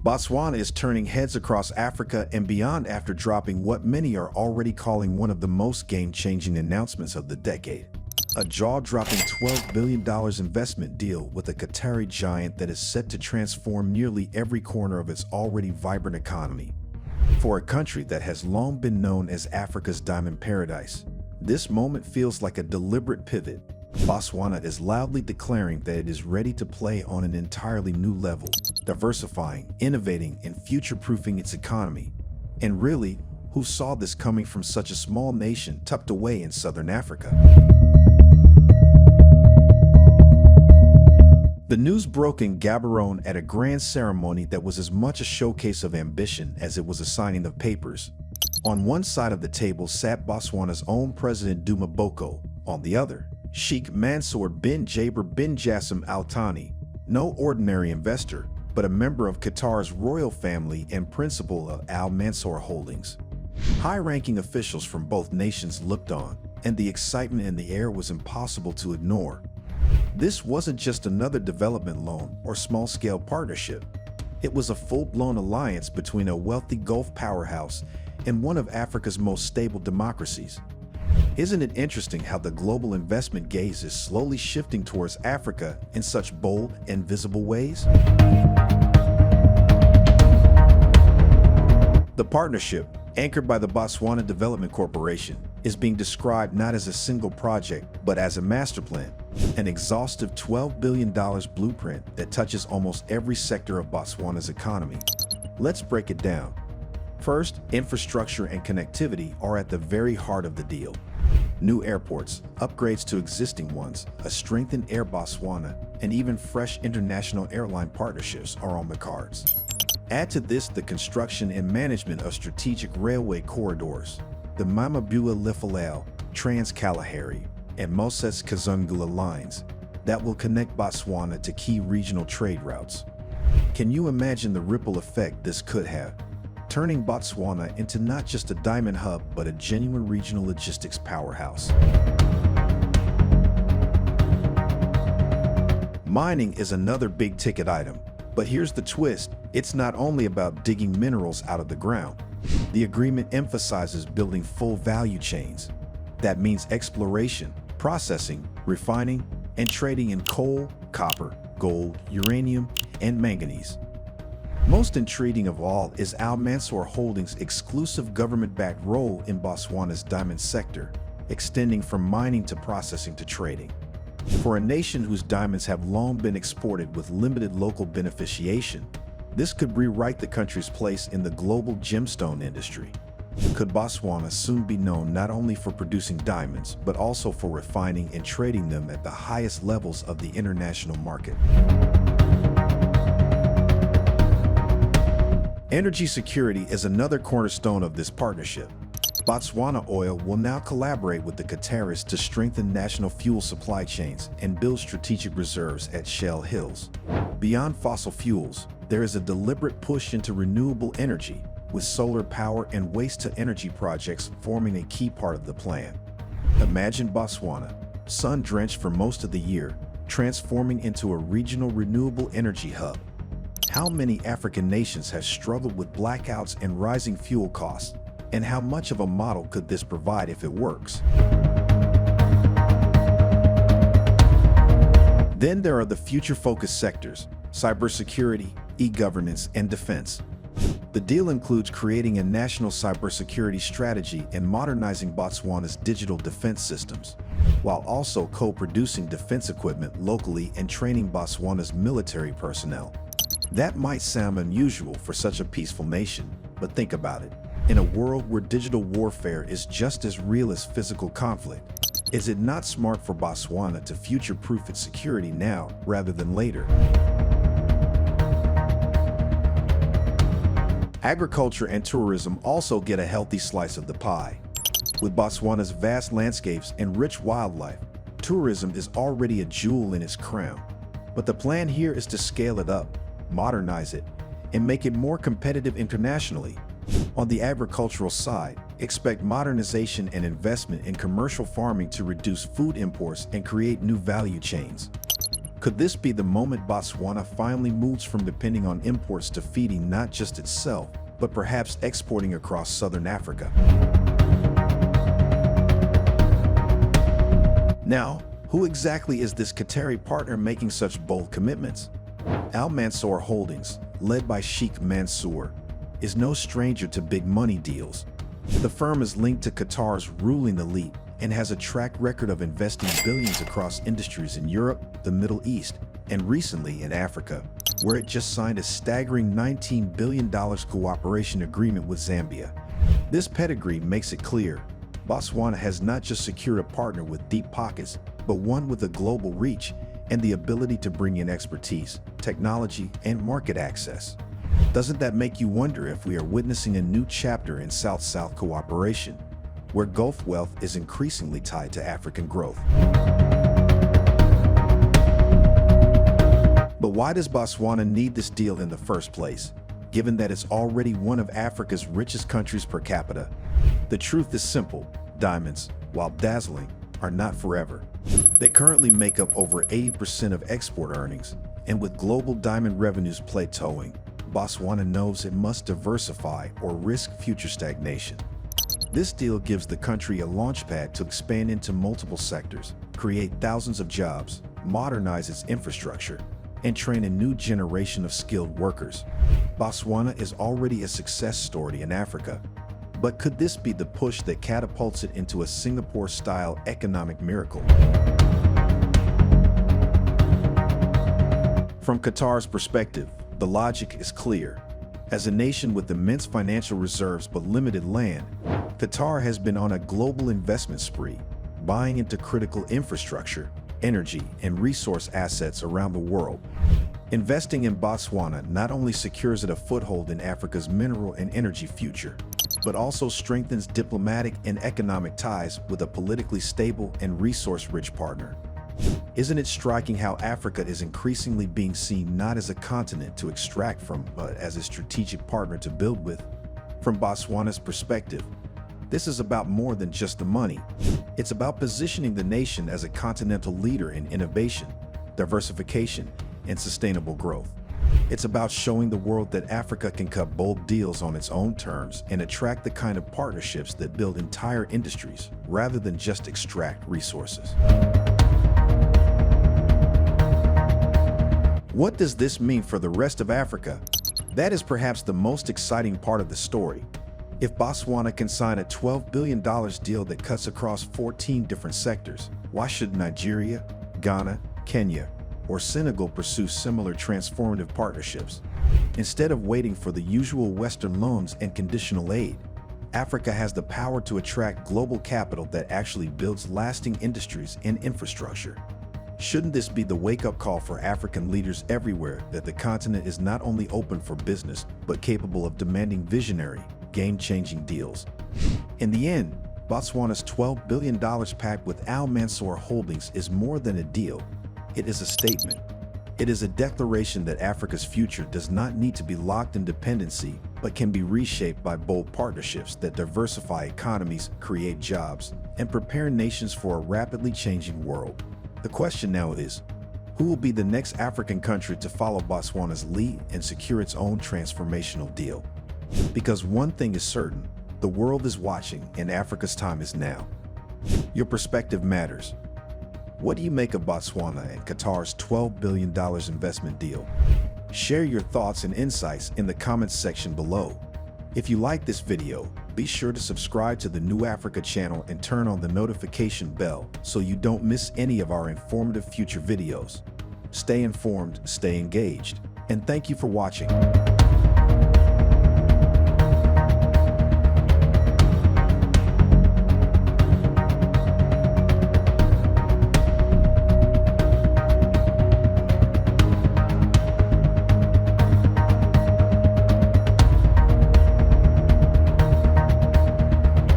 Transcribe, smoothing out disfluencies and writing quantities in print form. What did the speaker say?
Botswana is turning heads across Africa and beyond after dropping what many are already calling one of the most game-changing announcements of the decade. A jaw-dropping $12 billion investment deal with a Qatari giant that is set to transform nearly every corner of its already vibrant economy. For a country that has long been known as Africa's diamond paradise, this moment feels like a deliberate pivot. Botswana is loudly declaring that it is ready to play on an entirely new level, diversifying, innovating, and future-proofing its economy. And really, who saw this coming from such a small nation tucked away in southern Africa? The news broke in Gaborone at a grand ceremony that was as much a showcase of ambition as it was a signing of papers. On one side of the table sat Botswana's own President Duma Boko, on the other, Sheikh Mansour bin Jabor bin Jassim Thani, no ordinary investor, but a member of Qatar's royal family and principal of Mansour Holdings. High-ranking officials from both nations looked on, and the excitement in the air was impossible to ignore. This wasn't just another development loan or small-scale partnership. It was a full-blown alliance between a wealthy Gulf powerhouse and one of Africa's most stable democracies. Isn't it interesting how the global investment gaze is slowly shifting towards Africa in such bold and visible ways? The partnership, anchored by the Botswana Development Corporation, is being described not as a single project, but as a master plan, an exhaustive $12 billion blueprint that touches almost every sector of Botswana's economy. Let's break it down. First, infrastructure and connectivity are at the very heart of the deal. New airports, upgrades to existing ones, a strengthened Air Botswana, and even fresh international airline partnerships are on the cards. Add to this the construction and management of strategic railway corridors, the Mamabua-Lifalao, Trans-Kalahari, and Moses-Kazungula lines that will connect Botswana to key regional trade routes. Can you imagine the ripple effect this could have? Turning Botswana into not just a diamond hub, but a genuine regional logistics powerhouse. Mining is another big-ticket item, but here's the twist. It's not only about digging minerals out of the ground. The agreement emphasizes building full value chains. That means exploration, processing, refining, and trading in coal, copper, gold, uranium, and manganese. Most intriguing of all is Mansour Holdings' exclusive government-backed role in Botswana's diamond sector, extending from mining to processing to trading. For a nation whose diamonds have long been exported with limited local beneficiation, this could rewrite the country's place in the global gemstone industry. Could Botswana soon be known not only for producing diamonds, but also for refining and trading them at the highest levels of the international market? Energy security is another cornerstone of this partnership. Botswana Oil will now collaborate with the Qataris to strengthen national fuel supply chains and build strategic reserves at Shell Hills. Beyond fossil fuels, there is a deliberate push into renewable energy, with solar power and waste-to-energy projects forming a key part of the plan. Imagine Botswana, sun-drenched for most of the year, transforming into a regional renewable energy hub. How many African nations have struggled with blackouts and rising fuel costs? And how much of a model could this provide if it works? Then there are the future-focused sectors: cybersecurity, e-governance, and defense. The deal includes creating a national cybersecurity strategy and modernizing Botswana's digital defense systems, while also co-producing defense equipment locally and training Botswana's military personnel. That might sound unusual for such a peaceful nation, but think about it. In a world where digital warfare is just as real as physical conflict, is it not smart for Botswana to future-proof its security now rather than later? Agriculture and tourism also get a healthy slice of the pie. With Botswana's vast landscapes and rich wildlife, tourism is already a jewel in its crown. But the plan here is to scale it up, modernize it, and make it more competitive internationally. On the agricultural side, expect modernization and investment in commercial farming to reduce food imports and create new value chains. Could this be the moment Botswana finally moves from depending on imports to feeding not just itself, but perhaps exporting across southern Africa? Now, who exactly is this Qatari partner making such bold commitments? Mansour Holdings, led by Sheikh Mansour, is no stranger to big money deals. The firm is linked to Qatar's ruling elite and has a track record of investing billions across industries in Europe, the Middle East, and recently in Africa, where it just signed a staggering $19 billion cooperation agreement with Zambia. This pedigree makes it clear Botswana has not just secured a partner with deep pockets, but one with a global reach and the ability to bring in expertise, technology, and market access. Doesn't that make you wonder if we are witnessing a new chapter in South-South cooperation, where Gulf wealth is increasingly tied to African growth? But why does Botswana need this deal in the first place, given that it's already one of Africa's richest countries per capita? The truth is simple: diamonds, while dazzling, are not forever. They currently make up over 80% of export earnings, and with global diamond revenues plateauing, Botswana knows it must diversify or risk future stagnation. This deal gives the country a launchpad to expand into multiple sectors, create thousands of jobs, modernize its infrastructure, and train a new generation of skilled workers. Botswana is already a success story in Africa, but could this be the push that catapults it into a Singapore-style economic miracle? From Qatar's perspective, the logic is clear. As a nation with immense financial reserves but limited land, Qatar has been on a global investment spree, buying into critical infrastructure, energy, and resource assets around the world. Investing in Botswana not only secures it a foothold in Africa's mineral and energy future, but also strengthens diplomatic and economic ties with a politically stable and resource-rich partner. Isn't it striking how Africa is increasingly being seen not as a continent to extract from, but as a strategic partner to build with? From Botswana's perspective, this is about more than just the money. It's about positioning the nation as a continental leader in innovation, diversification, and sustainable growth. It's about showing the world that Africa can cut bold deals on its own terms and attract the kind of partnerships that build entire industries rather than just extract resources. What does this mean for the rest of Africa? That is perhaps the most exciting part of the story. If Botswana can sign a $12 billion deal that cuts across 14 different sectors, why should Nigeria, Ghana, Kenya, or Senegal pursue similar transformative partnerships? Instead of waiting for the usual Western loans and conditional aid, Africa has the power to attract global capital that actually builds lasting industries and infrastructure. Shouldn't this be the wake-up call for African leaders everywhere that the continent is not only open for business, but capable of demanding visionary, game-changing deals? In the end, Botswana's $12 billion pact with Mansour Holdings is more than a deal. It is a statement. It is a declaration that Africa's future does not need to be locked in dependency, but can be reshaped by bold partnerships that diversify economies, create jobs, and prepare nations for a rapidly changing world. The question now is, who will be the next African country to follow Botswana's lead and secure its own transformational deal? Because one thing is certain, the world is watching and Africa's time is now. Your perspective matters. What do you make of Botswana and Qatar's $12 billion investment deal? Share your thoughts and insights in the comments section below. If you like this video, be sure to subscribe to the New Africa channel and turn on the notification bell so you don't miss any of our informative future videos. Stay informed, stay engaged, and thank you for watching.